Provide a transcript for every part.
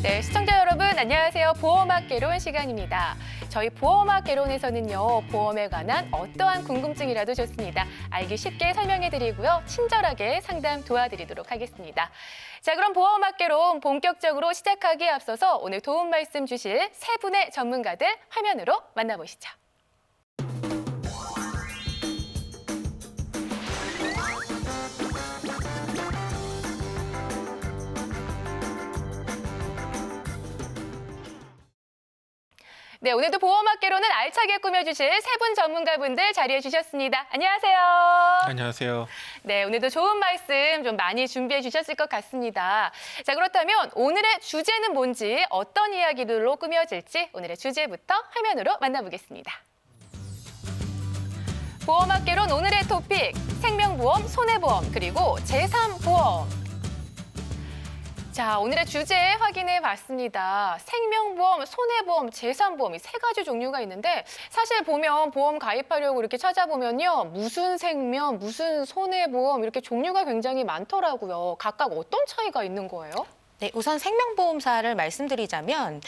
네, 시청자 여러분 안녕하세요. 보험학 개론 시간입니다. 저희 보험학 개론에서는요, 보험에 관한 어떠한 궁금증이라도 좋습니다. 알기 쉽게 설명해드리고요, 친절하게 상담 도와드리도록 하겠습니다. 자, 그럼 보험학 개론 본격적으로 시작하기에 앞서서 오늘 도움 말씀 주실 세 분의 전문가들 화면으로 만나보시죠. 네, 오늘도 보험학 개론을 알차게 꾸며주실 세 분 전문가분들 자리해 주셨습니다. 안녕하세요. 안녕하세요. 네, 오늘도 좋은 말씀 좀 많이 준비해 주셨을 것 같습니다. 자, 그렇다면 오늘의 주제는 뭔지, 어떤 이야기들로 꾸며질지 오늘의 주제부터 화면으로 만나보겠습니다. 보험학 개론 오늘의 토픽, 생명보험, 손해보험, 그리고 제3보험. 자, 오늘의 주제 확인해 봤습니다. 생명보험, 손해보험, 제3보험 이 세 가지 종류가 있는데 사실 보면 보험 가입하려고 이렇게 찾아보면요. 무슨 생명, 무슨 손해보험 이렇게 종류가 굉장히 많더라고요. 각각 어떤 차이가 있는 거예요? 네, 우선 생명보험사를 말씀드리자면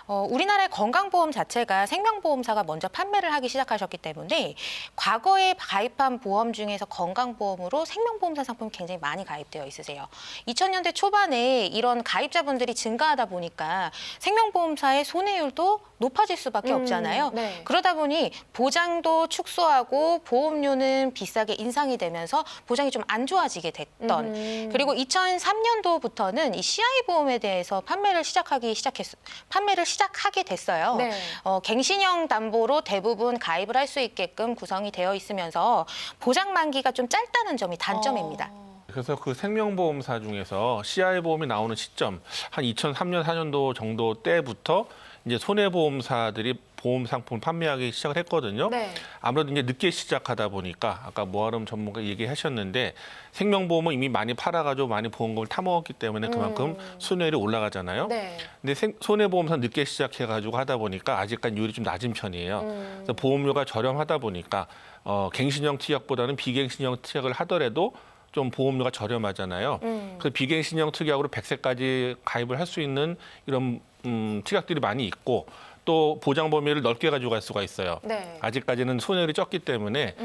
우리나라의 건강보험 자체가 생명보험사가 먼저 판매를 하기 시작하셨기 때문에 과거에 가입한 보험 중에서 건강보험으로 생명보험사 상품이 굉장히 많이 가입되어 있으세요. 2000년대 초반에 이런 가입자분들이 증가하다 보니까 생명보험사의 손해율도 높아질 수밖에 없잖아요. 네. 그러다 보니 보장도 축소하고 보험료는 비싸게 인상이 되면서 보장이 좀 안 좋아지게 됐던 그리고 2003년도부터는 이 CI 보험에 대해서 판매를 시작하게 됐어요. 네. 갱신형 담보로 대부분 가입을 할 수 있게끔 구성이 되어 있으면서 보장 만기가 좀 짧다는 점이 단점입니다. 그래서 그 생명보험사 중에서 CI 보험이 나오는 시점, 한 2003년, 4년도 정도 때부터 이제 손해보험사들이 보험 상품을 판매하기 시작을 했거든요. 네. 아무래도 이제 늦게 시작하다 보니까 아까 모아름 전문가 얘기하셨는데 생명보험은 이미 많이 팔아가지고 많이 보험금을 타먹었기 때문에 그만큼 손해율이 올라가잖아요. 네. 근데 손해보험사 늦게 시작해가지고 하다 보니까 아직까지 율이 좀 낮은 편이에요. 그래서 보험료가 저렴하다 보니까 갱신형 특약보다는 비갱신형 특약을 하더라도 좀 보험료가 저렴하잖아요. 그래서 비갱신형 특약으로 100세까지 가입을 할 수 있는 이런 특약들이 많이 있고 또 보장 범위를 넓게 가지고 갈 수가 있어요. 네. 아직까지는 손해율이 적기 때문에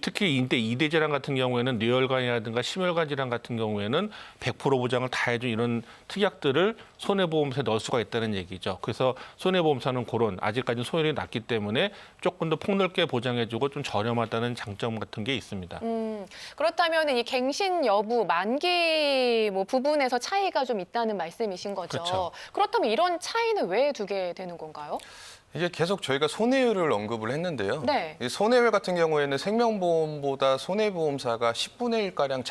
특히 이대 질환 같은 경우에는 뇌혈관이라든가 심혈관 질환 같은 경우에는 100% 보장을 다 해준 이런 특약들을 손해보험사에 넣을 수가 있다는 얘기죠. 그래서 손해보험사는 그런 아직까지는 손해율이 낮기 때문에 조금 더 폭넓게 보장해주고 좀 저렴하다는 장점 같은 게 있습니다. 그렇다면 이 갱신 여부, 만기 부분에서 차이가 좀 있다는 말씀이신 거죠. 그렇죠. 그렇다면 이런 차이는 왜 두게 되는 건가요? 이제 계속 저희가 손해율을 언급을 했는데요. 네. 이 손해율 같은 경우에는 생명보험보다 손해보험사가 10분의 1가량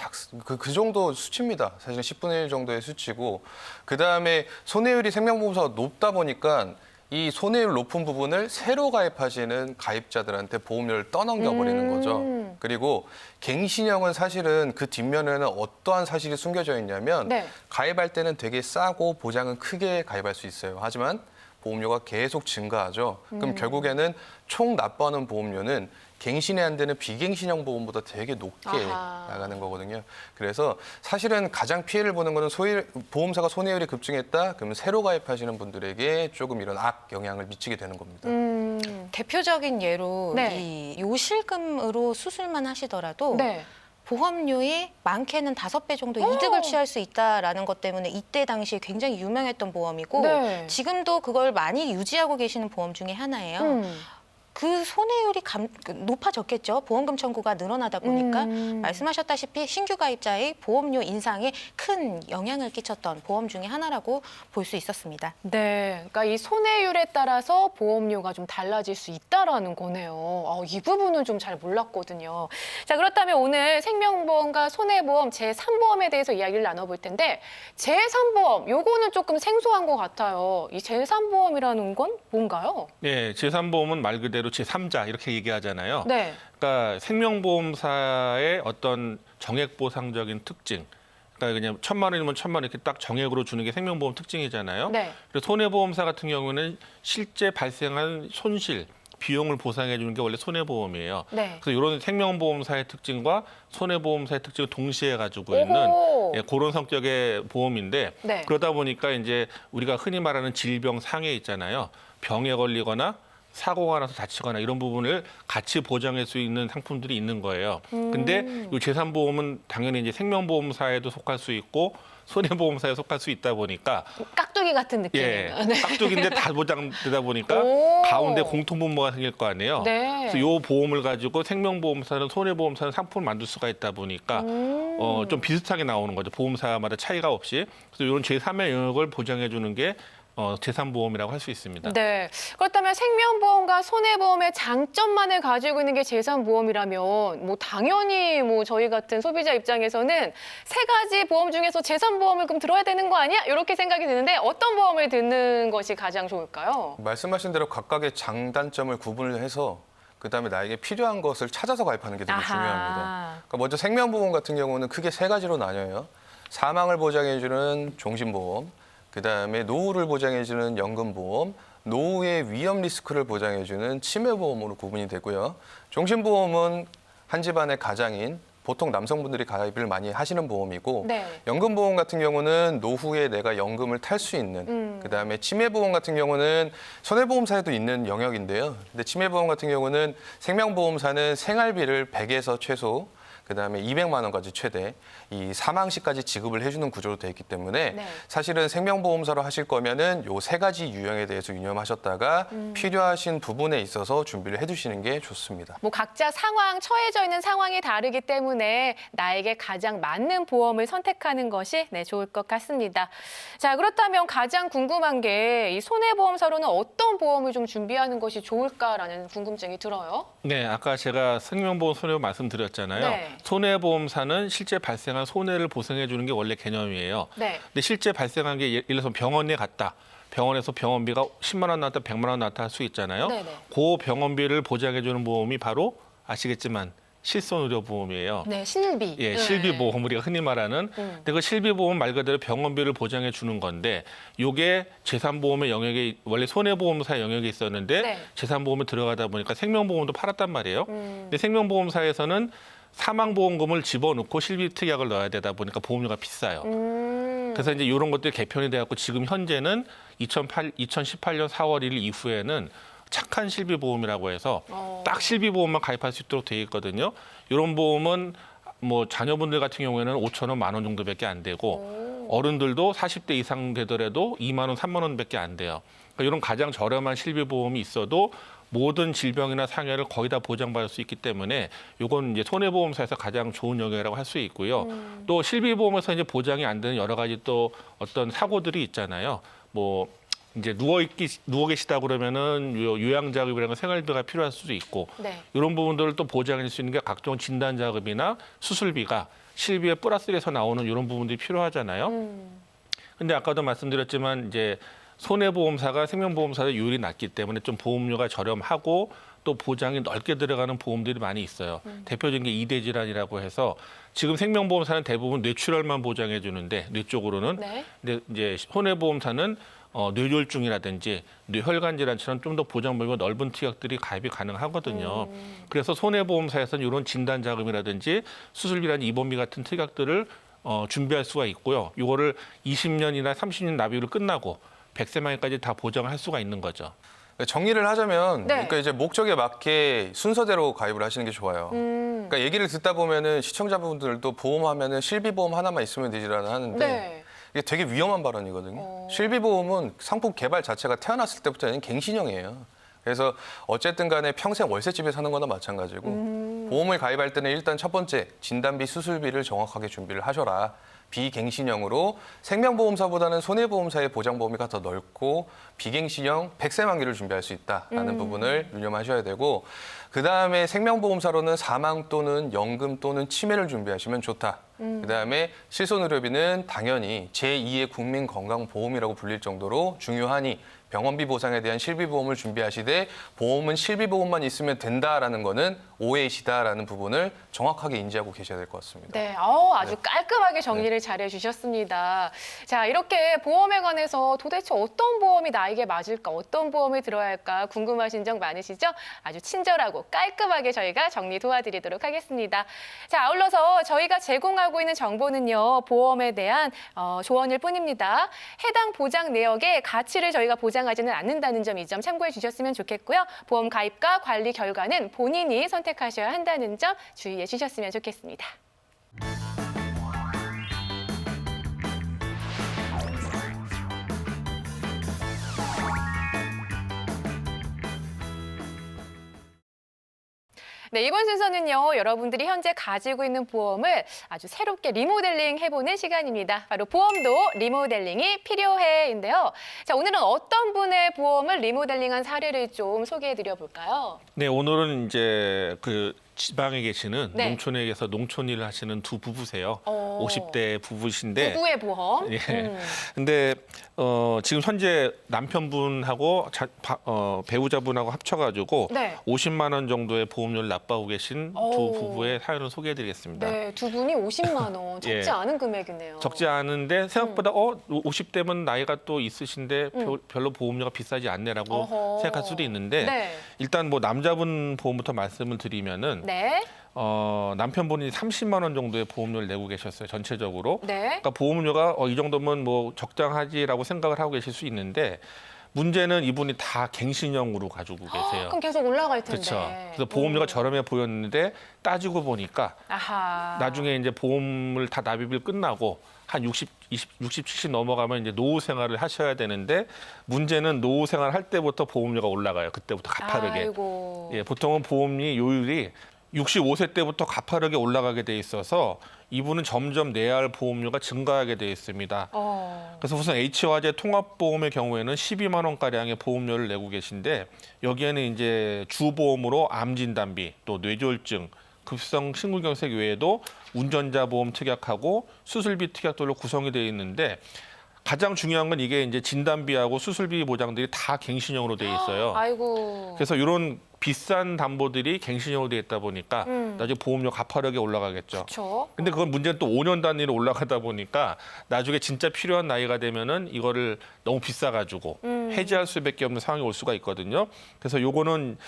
그 정도 수치입니다. 사실 10분의 1 정도의 수치고 그다음에 손해율이 생명보험사가 높다 보니까 이 손해율 높은 부분을 새로 가입하시는 가입자들한테 보험료를 떠넘겨버리는 거죠. 그리고 갱신형은 사실은 그 뒷면에는 어떠한 사실이 숨겨져 있냐면 네. 가입할 때는 되게 싸고 보장은 크게 가입할 수 있어요. 하지만 보험료가 계속 증가하죠. 그럼 결국에는 총 납부하는 보험료는 갱신이 안 되는 비갱신형 보험보다 되게 높게 아하. 나가는 거거든요. 그래서 사실은 가장 피해를 보는 거는 보험사가 손해율이 급증했다. 그러면 새로 가입하시는 분들에게 조금 이런 악 영향을 미치게 되는 겁니다. 대표적인 예로 네. 이 요실금으로 수술만 하시더라도 네. 보험료의 많게는 5배 정도 이득을 취할 수 있다라는 것 때문에 이때 당시에 굉장히 유명했던 보험이고 네. 지금도 그걸 많이 유지하고 계시는 보험 중에 하나예요. 그 손해율이 높아졌겠죠. 보험금 청구가 늘어나다 보니까 말씀하셨다시피 신규 가입자의 보험료 인상에 큰 영향을 끼쳤던 보험 중에 하나라고 볼 수 있었습니다. 네, 그러니까 이 손해율에 따라서 보험료가 좀 달라질 수 있다라는 거네요. 이 부분은 좀 잘 몰랐거든요. 자, 그렇다면 오늘 생명보험과 손해보험, 제3보험에 대해서 이야기를 나눠볼 텐데 제3보험, 요거는 조금 생소한 것 같아요. 이 제3보험이라는 건 뭔가요? 네, 제3보험은 말 그대로 제3자 이렇게 얘기하잖아요. 네. 그러니까 생명보험사의 어떤 정액보상적인 특징, 그러니까 그냥 1,000만 원이면 1,000만 원 이렇게 딱 정액으로 주는 게 생명보험 특징이잖아요. 네. 그래서 손해보험사 같은 경우는 실제 발생한 손실, 비용을 보상해 주는 게 원래 손해보험이에요. 네. 그래서 이런 생명보험사의 특징과 손해보험사의 특징을 동시에 가지고 있는 오호. 그런 성격의 보험인데 네. 그러다 보니까 이제 우리가 흔히 말하는 질병 상해 있잖아요. 병에 걸리거나 사고가 나서 다치거나 이런 부분을 같이 보장할 수 있는 상품들이 있는 거예요. 근데 이 재산보험은 당연히 이제 생명보험사에도 속할 수 있고 손해보험사에 속할 수 있다 보니까 깍두기 같은 예, 느낌이에요. 네. 깍두기인데 다 보장되다 보니까 오. 가운데 공통분모가 생길 거 아니에요. 네. 그래서 이 보험을 가지고 생명보험사는 손해보험사는 상품을 만들 수가 있다 보니까 좀 비슷하게 나오는 거죠. 보험사마다 차이가 없이. 그래서 이런 제3의 영역을 보장해 주는 게 재산보험이라고 할 수 있습니다. 네. 그렇다면 생명보험과 손해보험의 장점만을 가지고 있는 게 재산보험이라면 뭐 당연히 뭐 저희 같은 소비자 입장에서는 세 가지 보험 중에서 재산보험을 그럼 들어야 되는 거 아니야? 이렇게 생각이 드는데 어떤 보험을 듣는 것이 가장 좋을까요? 말씀하신 대로 각각의 장단점을 구분을 해서 그다음에 나에게 필요한 것을 찾아서 가입하는 게 되게 중요합니다. 그러니까 먼저 생명보험 같은 경우는 크게 세 가지로 나뉘어요. 사망을 보장해주는 종신보험, 그다음에 노후를 보장해주는 연금보험, 노후의 위험 리스크를 보장해주는 치매보험으로 구분이 되고요. 종신보험은 한 집안의 가장인 보통 남성분들이 가입을 많이 하시는 보험이고 네. 연금보험 같은 경우는 노후에 내가 연금을 탈 수 있는 그다음에 치매보험 같은 경우는 손해보험사에도 있는 영역인데요. 근데 치매보험 같은 경우는 생명보험사는 생활비를 100에서 최소 그다음에 200만 원까지 최대 이 사망 시까지 지급을 해주는 구조로 되어 있기 때문에 네. 사실은 생명보험사로 하실 거면은 요 세 가지 유형에 대해서 유념하셨다가 필요하신 부분에 있어서 준비를 해두시는 게 좋습니다. 뭐 각자 상황, 처해져 있는 상황이 다르기 때문에 나에게 가장 맞는 보험을 선택하는 것이 좋을 것 같습니다. 자, 그렇다면 가장 궁금한 게 이 손해보험사로는 어떤 보험을 좀 준비하는 것이 좋을까라는 궁금증이 들어요. 네, 아까 제가 생명보험 손해보험 말씀드렸잖아요. 네. 손해보험사는 실제 발생한 손해를 보상해 주는 게 원래 개념이에요. 네. 근데 실제 발생한 게 예를 들어서 병원에 갔다. 병원에서 병원비가 10만 원 나왔다, 100만 원 나왔다 할 수 있잖아요. 네네. 그 병원비를 보장해 주는 보험이 바로 아시겠지만 실손의료보험이에요. 네, 실비. 예, 네. 실비보험 우리가 흔히 말하는. 근데 그 실비보험 말 그대로 병원비를 보장해 주는 건데 이게 재산보험의 영역에 원래 손해보험사 영역에 있었는데 네. 재산보험에 들어가다 보니까 생명보험도 팔았단 말이에요. 근데 생명보험사에서는 사망보험금을 집어넣고 실비특약을 넣어야 되다 보니까 보험료가 비싸요. 그래서 이제 이런 것들이 개편이 돼갖고 지금 현재는 2018년 4월 1일 이후에는 착한 실비보험이라고 해서 딱 실비보험만 가입할 수 있도록 되어 있거든요. 이런 보험은 뭐 자녀분들 같은 경우에는 5천 원, 1만 원 정도밖에 안 되고 어른들도 40대 이상 되더라도 2만 원, 3만 원밖에 안 돼요. 그러니까 이런 가장 저렴한 실비보험이 있어도 모든 질병이나 상해를 거의 다 보장받을 수 있기 때문에 이건 이제 손해보험사에서 가장 좋은 영역이라고 할 수 있고요. 또 실비보험에서 이제 보장이 안 되는 여러 가지 또 어떤 사고들이 있잖아요. 뭐 이제 누워 계시다 그러면은 요양자급이라는 생활비가 필요할 수도 있고 네. 이런 부분들을 또 보장할 수 있는 게 각종 진단자급이나 수술비가 실비에 플러스해서 나오는 이런 부분들이 필요하잖아요. 근데 아까도 말씀드렸지만 이제 손해보험사가 생명보험사의 요율이 낮기 때문에 좀 보험료가 저렴하고 또 보장이 넓게 들어가는 보험들이 많이 있어요. 대표적인 게 이대 질환이라고 해서 지금 생명보험사는 대부분 뇌출혈만 보장해 주는데 뇌 쪽으로는 네. 근데 이제 손해보험사는 뇌졸중이라든지 뇌혈관 질환처럼 좀 더 보장 범위가 넓은 특약들이 가입이 가능하거든요. 그래서 손해보험사에서는 이런 진단 자금이라든지 수술비라든지 입원비 같은 특약들을 준비할 수가 있고요. 이거를 20년이나 30년 납입으로 끝나고 100세 만에까지 다 보장을 할 수가 있는 거죠. 정리를 하자면 네. 그러니까 이제 목적에 맞게 순서대로 가입을 하시는 게 좋아요. 그러니까 얘기를 듣다 보면은 시청자분들도 보험하면은 실비보험 하나만 있으면 되지라는 하는데 네. 이게 되게 위험한 발언이거든요. 실비보험은 상품 개발 자체가 태어났을 때부터는 갱신형이에요. 그래서 어쨌든 간에 평생 월세집에 사는 거나 마찬가지고 보험을 가입할 때는 일단 첫 번째 진단비 수술비를 정확하게 준비를 하셔라. 비갱신형으로 생명보험사보다는 손해보험사의 보장 범위가 더 넓고 비갱신형 100세 만기를 준비할 수 있다라는 부분을 유념하셔야 되고 그다음에 생명보험사로는 사망 또는 연금 또는 치매를 준비하시면 좋다. 그다음에 실손의료비는 당연히 제2의 국민건강보험이라고 불릴 정도로 중요하니 병원비 보상에 대한 실비보험을 준비하시되 보험은 실비보험만 있으면 된다라는 거는 오해이시다라는 부분을 정확하게 인지하고 계셔야 될 것 같습니다. 네, 아주 깔끔하게 정리를 잘해 주셨습니다. 자, 이렇게 보험에 관해서 도대체 어떤 보험이 나에게 맞을까, 어떤 보험이 들어야 할까 궁금하신 점 많으시죠? 아주 친절하고 깔끔하게 저희가 정리 도와드리도록 하겠습니다. 자, 아울러서 저희가 제공하고 있는 정보는요, 보험에 대한 조언일 뿐입니다. 해당 보장 내역의 가치를 저희가 보장하지는 않는다는 점, 이 점 참고해 주셨으면 좋겠고요. 보험 가입과 관리 결과는 본인이 선택하셔야 한다는 점 주의해 주셨으면 좋겠습니다. 네, 이번 순서는요, 여러분들이 현재 가지고 있는 보험을 아주 새롭게 리모델링 해보는 시간입니다. 바로 보험도 리모델링이 필요해인데요. 자, 오늘은 어떤 분의 보험을 리모델링한 사례를 좀 소개해드려 볼까요? 네, 오늘은 이제 그 지방에 계시는 네. 농촌에 계서 농촌 일을 하시는 두 부부세요. 어. 50대 부부신데. 부부의 보험. 예. 근데 지금 현재 남편분하고 배우자분하고 합쳐가지고 네. 50만 원 정도의 보험료를 납부하고 계신 두 오. 부부의 사연을 소개해드리겠습니다. 네, 두 분이 50만 원. 적지 예. 않은 금액이네요. 적지 않은데 생각보다 50대면 나이가 또 있으신데 별로 보험료가 비싸지 않네라고 어허. 생각할 수도 있는데 네. 일단 뭐 남자분 보험부터 말씀을 드리면은 네. 남편분이 30만 원 정도의 보험료를 내고 계셨어요, 전체적으로. 네. 그러니까 보험료가 이 정도면 뭐 적당하지라고 생각을 하고 계실 수 있는데 문제는 이분이 다 갱신형으로 가지고 계세요. 그럼 계속 올라갈 텐데. 그렇죠. 그래서 보험료가 저렴해 보였는데 따지고 보니까 아하. 나중에 이제 보험을 다 납입을 끝나고 한 60, 70 넘어가면 이제 노후 생활을 하셔야 되는데 문제는 노후 생활 할 때부터 보험료가 올라가요. 그때부터 가파르게. 아이고. 예, 보통은 보험료 요율이 65세 때부터 가파르게 올라가게 돼 있어서 이분은 점점 내야 할 보험료가 증가하게 돼 있습니다. 그래서 우선 H화재 통합보험의 경우에는 12만 원가량의 보험료를 내고 계신데 여기에는 이제 주보험으로 암진단비, 또 뇌졸중, 급성 심근경색 외에도 운전자 보험 특약하고 수술비 특약들로 구성이 되어 있는데 가장 중요한 건 이게 이제 진단비하고 수술비 보장들이 다 갱신형으로 돼 있어요. 아이고. 그래서 이런 비싼 담보들이 갱신형으로 돼 있다 보니까 나중에 보험료 가파르게 올라가겠죠. 그렇죠. 근데 그건 문제는 또 5년 단위로 올라가다 보니까 나중에 진짜 필요한 나이가 되면은 이거를 너무 비싸가지고 해지할 수밖에 없는 상황이 올 수가 있거든요. 그래서 요거는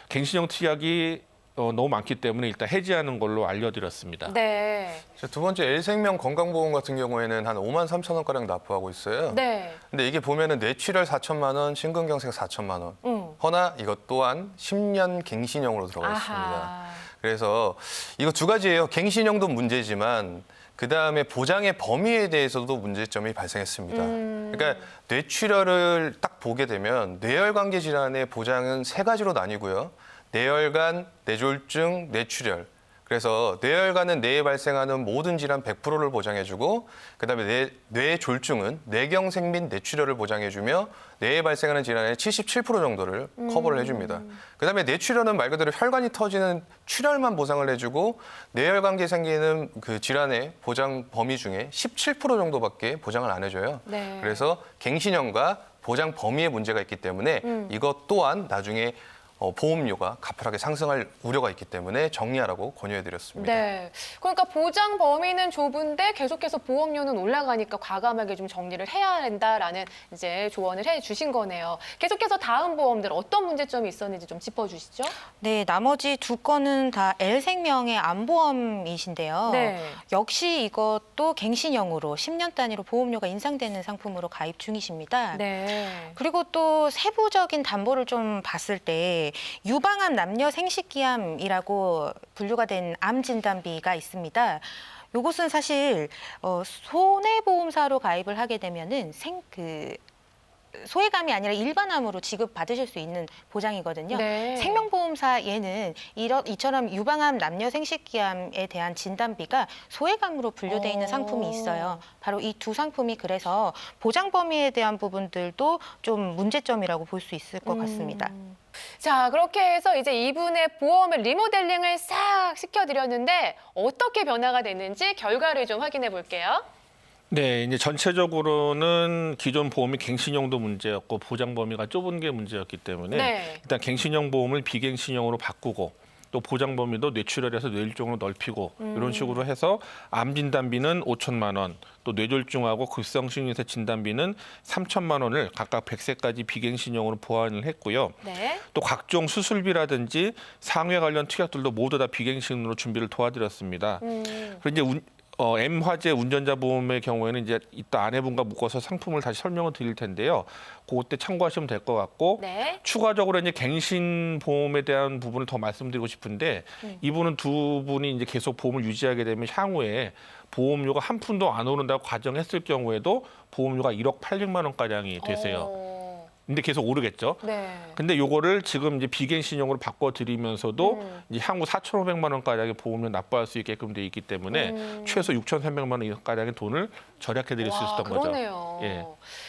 갱신형 특약이 너무 많기 때문에 일단 해지하는 걸로 알려드렸습니다. 네. 두 번째 L생명 건강보험 같은 경우에는 한 5만 3천 원가량 납부하고 있어요. 네. 근데 이게 보면은 뇌출혈 4천만 원, 심근경색 4천만 원. 허나 이것 또한 10년 갱신형으로 들어가 있습니다. 아하. 그래서 이거 두 가지예요. 갱신형도 문제지만 그다음에 보장의 범위에 대해서도 문제점이 발생했습니다. 그러니까 뇌출혈을 딱 보게 되면 뇌혈관계 질환의 보장은 세 가지로 나뉘고요. 뇌혈관, 뇌졸중, 뇌출혈. 그래서 뇌혈관은 뇌에 발생하는 모든 질환 100%를 보장해주고 그다음에 뇌졸중은 뇌경색 및 뇌출혈을 보장해주며 뇌에 발생하는 질환의 77% 정도를 커버를 해줍니다. 그다음에 뇌출혈은 말 그대로 혈관이 터지는 출혈만 보상을 해주고 뇌혈관계에 생기는 그 질환의 보장 범위 중에 17% 정도밖에 보장을 안 해줘요. 네. 그래서 갱신형과 보장 범위에 문제가 있기 때문에 이것 또한 나중에 보험료가 가파르게 상승할 우려가 있기 때문에 정리하라고 권유해드렸습니다. 네. 그러니까 보장 범위는 좁은데 계속해서 보험료는 올라가니까 과감하게 좀 정리를 해야 된다라는 이제 조언을 해주신 거네요. 계속해서 다음 보험들 어떤 문제점이 있었는지 좀 짚어주시죠. 네, 나머지 두 건은 다 L생명의 암보험이신데요. 네. 역시 이것도 갱신형으로 10년 단위로 보험료가 인상되는 상품으로 가입 중이십니다. 네. 그리고 또 세부적인 담보를 좀 봤을 때 유방암 남녀 생식기암이라고 분류가 된 암 진단비가 있습니다. 요것은 사실 손해보험사로 가입을 하게 되면은 소외감이 아니라 일반암으로 지급받으실 수 있는 보장이거든요. 네. 생명보험사에는 이처럼 유방암 남녀 생식기암에 대한 진단비가 소외감으로 분류되어 있는 상품이 있어요. 바로 이 두 상품이 그래서 보장 범위에 대한 부분들도 좀 문제점이라고 볼 수 있을 것 같습니다. 자, 그렇게 해서 이제 이분의 보험을 리모델링을 싹 시켜드렸는데 어떻게 변화가 됐는지 결과를 좀 확인해 볼게요. 네, 이제 전체적으로는 기존 보험이 갱신형도 문제였고 보장 범위가 좁은 게 문제였기 때문에 네. 일단 갱신형 보험을 비갱신형으로 바꾸고 또 보장 범위도 뇌출혈에서 뇌졸중으로 넓히고 이런 식으로 해서 암 진단비는 5천만 원, 또 뇌졸중하고 급성심인세 진단비는 3천만 원을 각각 100세까지 비갱신형으로 보완을 했고요. 네. 또 각종 수술비라든지 상해 관련 특약들도 모두 다 비갱신으로 준비를 도와드렸습니다. 그리고 이제 M 화재 운전자 보험의 경우에는 이제 이따 아내분과 묶어서 상품을 다시 설명을 드릴 텐데요. 그때 참고하시면 될 것 같고 네. 추가적으로 이제 갱신 보험에 대한 부분을 더 말씀드리고 싶은데 이분은 두 분이 이제 계속 보험을 유지하게 되면 향후에 보험료가 한 푼도 안 오른다고 가정했을 경우에도 보험료가 1억 800만 원 가량이 되세요. 근데 계속 오르겠죠. 네. 근데 요거를 지금 이제 비갱신형으로 바꿔드리면서도 이제 향후 4,500만 원 가량의 보험료 납부할 수 있게끔 돼 있기 때문에 최소 6,300만 원 가량의 돈을 절약해드릴 수 있었던 거죠. 그러네요. 예.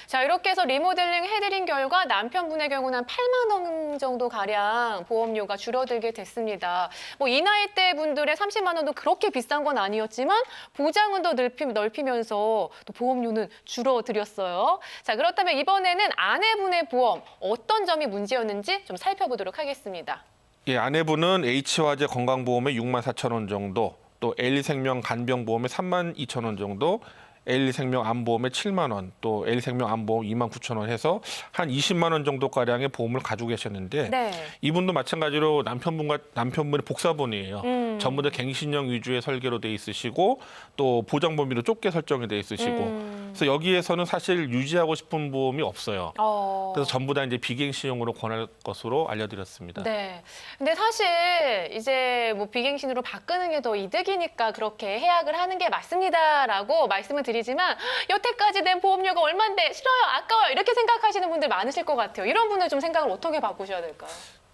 자, 이렇게 해서 리모델링 해드린 결과 남편분의 경우는 한 8만 원 정도 가량 보험료가 줄어들게 됐습니다. 뭐 이 나이대 분들의 30만 원도 그렇게 비싼 건 아니었지만 보장은 더 넓히면서 또 보험료는 줄어들였어요. 자, 그렇다면 이번에는 아내분의 보험 어떤 점이 문제였는지 좀 살펴보도록 하겠습니다. 예, 아내분은 H화재 건강보험에 6만 4천 원 정도, 또 L생명 간병보험에 3만 2천 원 정도, L생명 암보험에 7만 원, 또 L생명 암보험 2만 9천 원 해서 한 20만 원 정도 가량의 보험을 가지고 계셨는데 네. 이분도 마찬가지로 남편분이 복사본이에요. 전부 다 갱신형 위주의 설계로 돼 있으시고 또 보장 범위도 좁게 설정이 돼 있으시고 그래서 여기에서는 사실 유지하고 싶은 보험이 없어요. 그래서 전부 다 이제 비갱신형으로 권할 것으로 알려드렸습니다. 네. 근데 사실 이제 뭐 비갱신으로 바꾸는 게 더 이득이니까 그렇게 해약을 하는 게 맞습니다라고 말씀을 드리지만 여태까지 낸 보험료가 얼만데 싫어요, 아까워요 이렇게 생각하시는 분들 많으실 것 같아요. 이런 분들 좀 생각을 어떻게 바꾸셔야 될까요?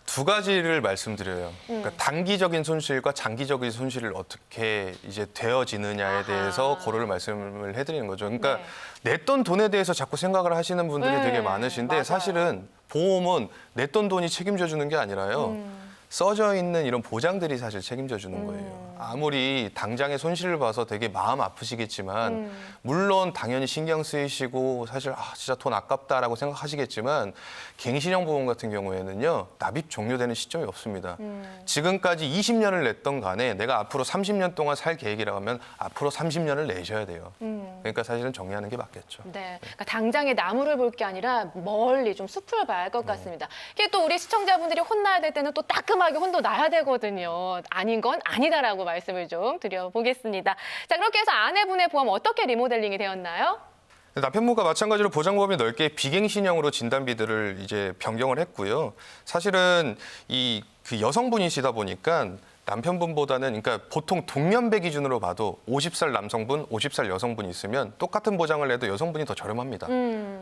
두 가지를 말씀드려요. 그러니까 단기적인 손실과 장기적인 손실을 어떻게 이제 되어지느냐에 아하. 대해서 그거를 말씀을 해드리는 거죠. 그러니까 네. 냈던 돈에 대해서 자꾸 생각을 하시는 분들이 네, 되게 많으신데 맞아요. 사실은 보험은 냈던 돈이 책임져 주는 게 아니라요. 써져 있는 이런 보장들이 사실 책임져 주는 거예요. 아무리 당장의 손실을 봐서 되게 마음 아프시겠지만 물론 당연히 신경 쓰이시고 사실 진짜 돈 아깝다라고 생각하시겠지만 갱신형 보험 같은 경우에는요. 납입 종료되는 시점이 없습니다. 지금까지 20년을 냈던 간에 내가 앞으로 30년 동안 살 계획이라고 하면 앞으로 30년을 내셔야 돼요. 그러니까 사실은 정리하는 게 맞겠죠. 네, 그러니까 당장에 나무를 볼 게 아니라 멀리 좀 숲을 봐야 할 것 같습니다. 이게 또 우리 시청자분들이 혼나야 될 때는 또 따끔하게 혼도 나야 되거든요. 아닌 건 아니다라고 말씀을 좀 드려보겠습니다. 자, 그렇게 해서 아내분의 보험 어떻게 리모델링이 되었나요? 남편분과 마찬가지로 보장 범위 넓게 비갱신형으로 진단비들을 이제 변경을 했고요. 사실은 그 여성분이시다 보니까 남편분보다는 그러니까 보통 동년배 기준으로 봐도 50살 남성분, 50살 여성분이 있으면 똑같은 보장을 내도 여성분이 더 저렴합니다.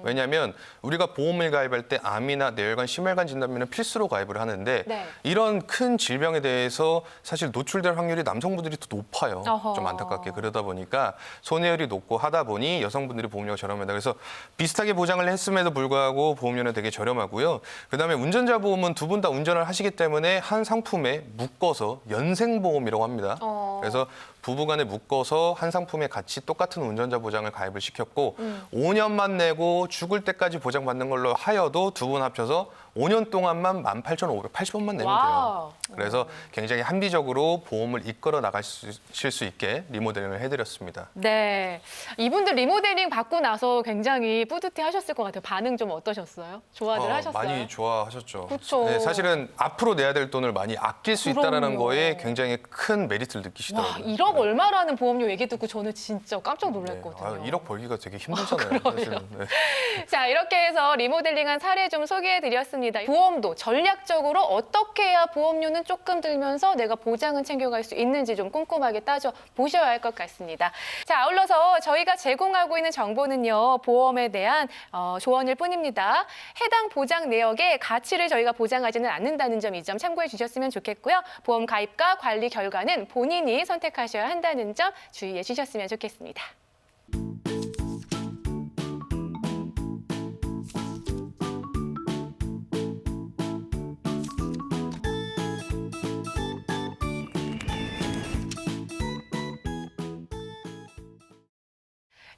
왜냐하면 우리가 보험을 가입할 때 암이나 뇌혈관, 심혈관 진단비는 필수로 가입을 하는데 네. 이런 큰 질병에 대해서 사실 노출될 확률이 남성분들이 더 높아요. 어허. 좀 안타깝게 그러다 보니까 손해율이 높고 하다 보니 여성분들이 보험료가 저렴합니다. 그래서 비슷하게 보장을 했음에도 불구하고 보험료는 되게 저렴하고요. 그다음에 운전자 보험은 두 분 다 운전을 하시기 때문에 한 상품에 묶어서 연생보험이라고 합니다. 그래서 부부간에 묶어서 한 상품에 같이 똑같은 운전자 보장을 가입을 시켰고 5년만 내고 죽을 때까지 보장받는 걸로 하여도 두 분 합쳐서 5년 동안만 18,580원만 내면 와우. 돼요. 그래서 굉장히 합리적으로 보험을 이끌어 나가실 수 있게 리모델링을 해드렸습니다. 네, 이분들 리모델링 받고 나서 굉장히 뿌듯해 하셨을 것 같아요. 반응 좀 어떠셨어요? 좋아들 하셨어요? 많이 좋아하셨죠. 그쵸. 네, 사실은 앞으로 내야 될 돈을 많이 아낄 수 있다는 그럼요. 거에 굉장히 큰 메리트를 와, 느끼시더라고요. 1억 얼마라는 보험료 얘기 듣고 저는 진짜 깜짝 네. 놀랐거든요. 1억 벌기가 되게 힘들잖아요. 사실은. 네. 자, 이렇게 해서 리모델링한 사례 좀 소개해드렸습니다. 보험도 전략적으로 어떻게 해야 보험료는 조금 들면서 내가 보장은 챙겨갈 수 있는지 좀 꼼꼼하게 따져 보셔야 할 것 같습니다. 자, 아울러서 저희가 제공하고 있는 정보는요, 보험에 대한 조언일 뿐입니다. 해당 보장 내역의 가치를 저희가 보장하지는 않는다는 점, 이 점 참고해 주셨으면 좋겠고요. 보험 가입과 관리 결과는 본인이 선택하셔야 한다는 점 주의해 주셨으면 좋겠습니다.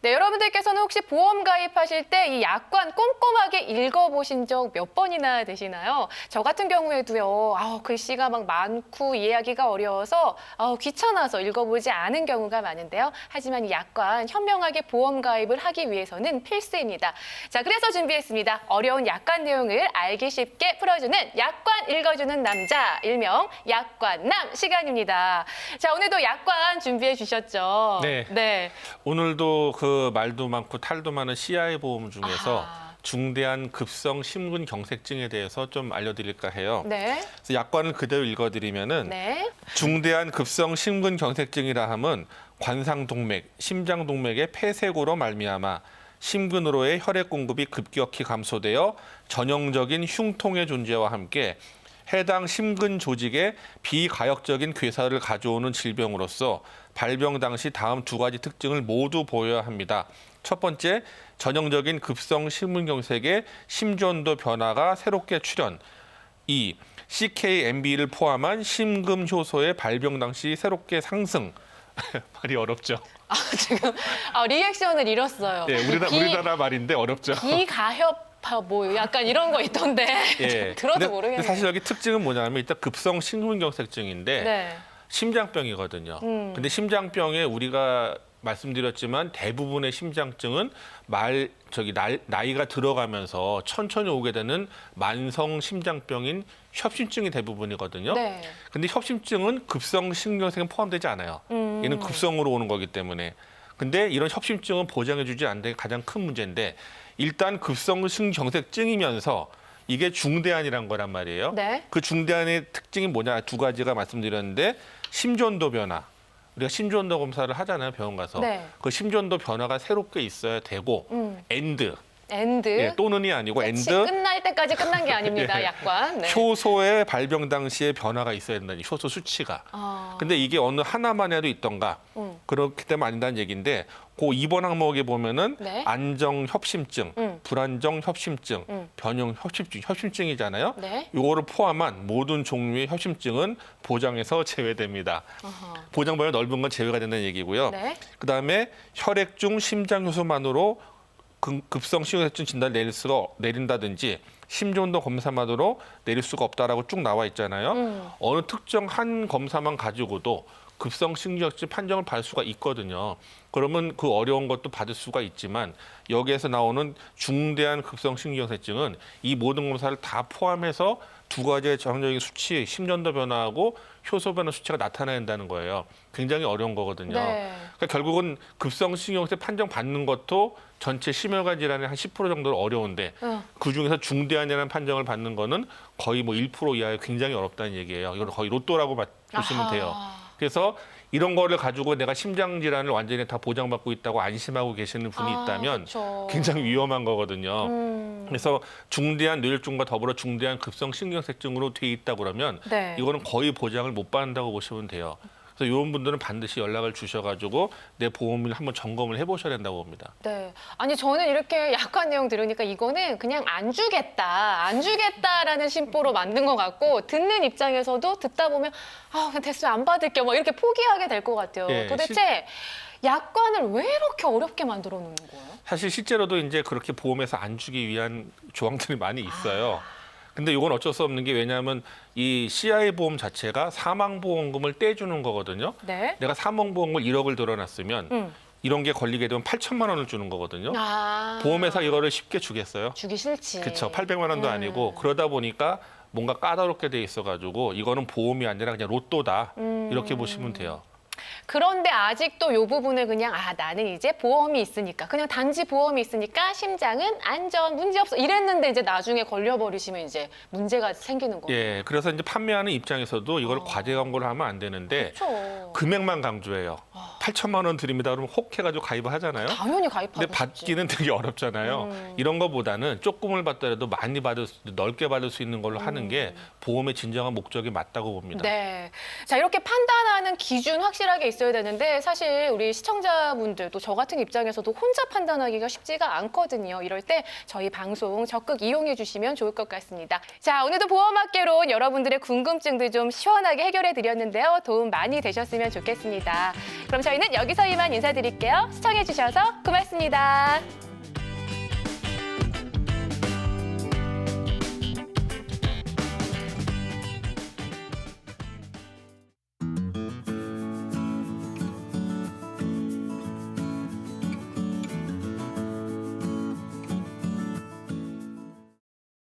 네, 여러분들께서는 혹시 보험 가입하실 때 이 약관 꼼꼼하게 읽어보신 적 몇 번이나 되시나요? 저 같은 경우에도요. 글씨가 막 많고 이해하기가 어려워서 귀찮아서 읽어보지 않은 경우가 많은데요. 하지만 이 약관 현명하게 보험 가입을 하기 위해서는 필수입니다. 자, 그래서 준비했습니다. 어려운 약관 내용을 알기 쉽게 풀어주는 약관 읽어주는 남자, 일명 약관남 시간입니다. 자, 오늘도 약관 준비해 주셨죠? 네. 네. 오늘도 그 말도 많고 탈도 많은 CI 보험 중에서 아하. 중대한 급성 심근경색증에 대해서 좀 알려드릴까 해요. 네. 그래서 약관을 그대로 읽어드리면은 네. 중대한 급성 심근경색증이라 함은 관상동맥, 심장동맥의 폐쇄고로 말미암아 심근으로의 혈액 공급이 급격히 감소되어 전형적인 흉통의 존재와 함께 해당 심근 조직에 비가역적인 괴사를 가져오는 질병으로서 발병 당시 다음 두 가지 특징을 모두 보여야 합니다. 첫 번째, 전형적인 급성 심근경색의 심전도 변화가 새롭게 출현. 2. CKMB를 포함한 심근 효소의 발병 당시 새롭게 상승. 말이 어렵죠. 지금 리액션을 잃었어요. 예, 우리나라 말인데 어렵죠. 기가협 뭐 약간 이런 거 있던데 예. 들어도 근데 모르겠네요. 사실 여기 특징은 뭐냐면 일단 급성 심근경색증인데 네. 심장병이거든요. 근데 심장병에 우리가 말씀드렸지만 대부분의 심장증은 나이가 들어가면서 천천히 오게 되는 만성 심장병인 협심증이 대부분이거든요. 네. 근데 협심증은 급성 심근경색은 포함되지 않아요. 얘는 급성으로 오는 거기 때문에. 근데 이런 협심증은 보장해주지 않는 게 가장 큰 문제인데 일단 급성 심근경색증이면서 이게 중대한이란 거란 말이에요. 네. 그 중대한의 특징이 뭐냐 두 가지가 말씀드렸는데 심전도 변화. 우리가 심전도 검사를 하잖아요 병원 가서. 네. 그 심전도 변화가 새롭게 있어야 되고 엔드. 엔드. 예, 또는이 아니고 끝이 엔드. 끝날 때까지 끝난 게 아닙니다. 예. 약관. 네. 효소의 발병 당시에 변화가 있어야 된다니 효소 수치가. 근데 이게 어느 하나만 해도 있던가 그렇기 때문에 아니다는 얘기인데 그 2번 항목에 보면은 네. 안정 협심증, 불안정 협심증, 변형 협심증이잖아요. 네. 요거를 포함한 모든 종류의 협심증은 보장에서 제외됩니다. 보장 범위 넓은 건 제외가 된다는 얘기고요. 네. 그다음에 혈액 중 심장 효소만으로 급성 심근경색증 진단을 내린다든지 심전도 검사만으로 내릴 수가 없다라고 쭉 나와 있잖아요. 어느 특정 한 검사만 가지고도 급성 심근경색증 판정을 받을 수가 있거든요. 그러면 그 어려운 것도 받을 수가 있지만 여기에서 나오는 중대한 급성 심근경색증은 이 모든 검사를 다 포함해서 두 가지의 전형적인 수치, 심전도 변화하고 효소 변화 수치가 나타나야 된다는 거예요. 굉장히 어려운 거거든요. 네. 그러니까 결국은 급성 심근경색 판정 받는 것도 전체 심혈관 질환의 한 10% 정도로 어려운데 그 중에서 중대한이라는 판정을 받는 거는 거의 뭐 1% 이하에 굉장히 어렵다는 얘기예요. 이건 거의 로또라고 보시면 돼요. 그래서 이런 거를 가지고 내가 심장 질환을 완전히 다 보장받고 있다고 안심하고 계시는 분이 있다면 그쵸. 굉장히 위험한 거거든요. 그래서 중대한 뇌혈중과 더불어 중대한 급성 심근경색증으로 돼 있다 그러면 네. 이거는 거의 보장을 못 받는다고 보시면 돼요. 그래서 이런 분들은 반드시 연락을 주셔가지고 내 보험을 한번 점검을 해보셔야 된다고 봅니다. 네. 아니 저는 이렇게 약관 내용 들으니까 이거는 그냥 안 주겠다라는 심보로 만든 것 같고 듣는 입장에서도 듣다 보면 그냥 됐어요 안 받을게요 막 이렇게 포기하게 될 것 같아요. 예, 도대체 약관을 왜 이렇게 어렵게 만들어 놓는 거예요? 사실 실제로도 이제 그렇게 보험에서 안 주기 위한 조항들이 많이 있어요. 근데 이건 어쩔 수 없는 게 왜냐하면 이 CI 보험 자체가 사망보험금을 떼주는 거거든요. 네. 내가 사망보험을 1억을 들어놨으면 이런 게 걸리게 되면 8천만 원을 주는 거거든요. 보험회사 이거를 쉽게 주겠어요? 주기 싫지. 그렇죠. 800만 원도 아니고 그러다 보니까 뭔가 까다롭게 돼 있어가지고 이거는 보험이 아니라 그냥 로또다 이렇게 보시면 돼요. 그런데 아직도 이 부분을 그냥 나는 이제 보험이 있으니까 그냥 단지 보험이 있으니까 심장은 안전 문제 없어 이랬는데 이제 나중에 걸려버리시면 이제 문제가 생기는 거예요. 예, 그래서 이제 판매하는 입장에서도 이걸 과대 광고를 하면 안 되는데 그렇죠. 금액만 강조해요. 8천만 원 드립니다. 그러면 혹 해가지고 가입을 하잖아요. 당연히 가입하고 근데 받기는 되게 어렵잖아요. 이런 거보다는 조금을 받더라도 많이 넓게 받을 수 있는 걸로 하는 게 보험의 진정한 목적이 맞다고 봅니다. 네. 자, 이렇게 판단하는 기준 확실하게 유일하게 있어야 되는데 사실 우리 시청자분들 또 저 같은 입장에서도 혼자 판단하기가 쉽지가 않거든요. 이럴 때 저희 방송 적극 이용해 주시면 좋을 것 같습니다. 자, 오늘도 보험학개론 여러분들의 궁금증도 좀 시원하게 해결해 드렸는데요. 도움 많이 되셨으면 좋겠습니다. 그럼 저희는 여기서 이만 인사드릴게요. 시청해 주셔서 고맙습니다.